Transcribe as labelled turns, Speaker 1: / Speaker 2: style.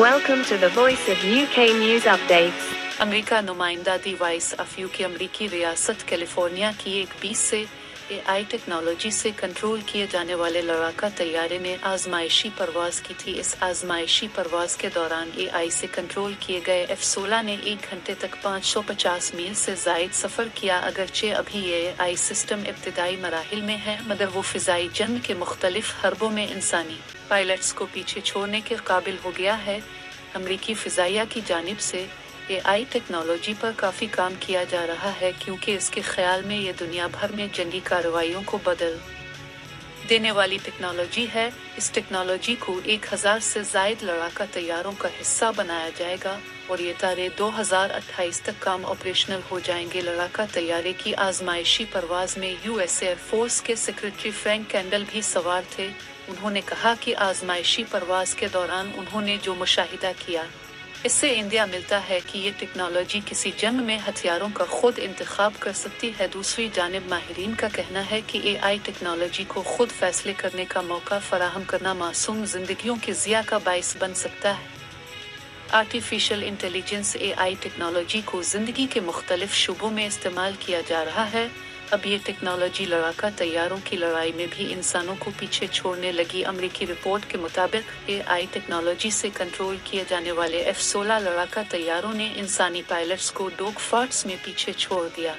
Speaker 1: Welcome to the Voice of UK News Updates.
Speaker 2: America नुमाइंदा दी voice of UK अमरीकी रियासत California की एक 20 से AI टेक्नोलॉजी से कंट्रोल किए जाने वाले लड़ाका तैयारे ने आजमाइशी परवाज की थी। इस आजमाइशी परवाज के दौरान AI से कंट्रोल किए गए F-16 ने 1 घंटे तक 550 मील से जायद सफ़र किया। अगरचे अभी ये AI सिस्टम इब्तिदाई मराहिल में है, मगर वो फ़िज़ाई जंग के मुख्तलिफ हरबों में इंसानी पायलट्स को पीछे छोड़ने के काबिल हो गया है। अमरीकी फ़िज़ाइया की जानिब से AI टेक्नोलॉजी पर काफ़ी काम किया जा रहा है, क्योंकि इसके ख्याल में ये दुनिया भर में जंगी कार्रवाइयों को बदल देने वाली टेक्नोलॉजी है। इस टेक्नोलॉजी को 1000 से ज़ायद लड़ाका तैयारों का हिस्सा बनाया जाएगा और ये तारीख 2028 तक काम ऑपरेशनल हो जाएंगे। लड़ाका तैयारे की आजमाइशी परवाज में US एयर फोर्स के सेक्रेटरी फ्रैंक कैंडल भी सवार थे। उन्होंने कहा कि आजमाइशी परवाज के दौरान उन्होंने जो मुशाहिदा किया, इससे इंदिया मिलता है कि ये टेक्नोलॉजी किसी जंग में हथियारों का खुद इंतखाब कर सकती है। दूसरी जानिब माहिरीन का कहना है कि AI टेक्नोलॉजी को खुद फैसले करने का मौका फराहम करना मासूम जिंदगियों के ज़िया का बाइस बन सकता है। आर्टिफिशियल इंटेलिजेंस AI टेक्नोलॉजी को ज़िंदगी के मुख्तलिफ शुबों में इस्तेमाल किया जा रहा है। अब ये टेक्नोलॉजी लड़ाका तैयारों की लड़ाई में भी इंसानों को पीछे छोड़ने लगी। अमरीकी रिपोर्ट के मुताबिक AI टेक्नोलॉजी से कंट्रोल किए जाने वाले F-16 लड़ाका तैयारों ने इंसानी पायलट्स को डॉग फाइट्स में पीछे छोड़ दिया।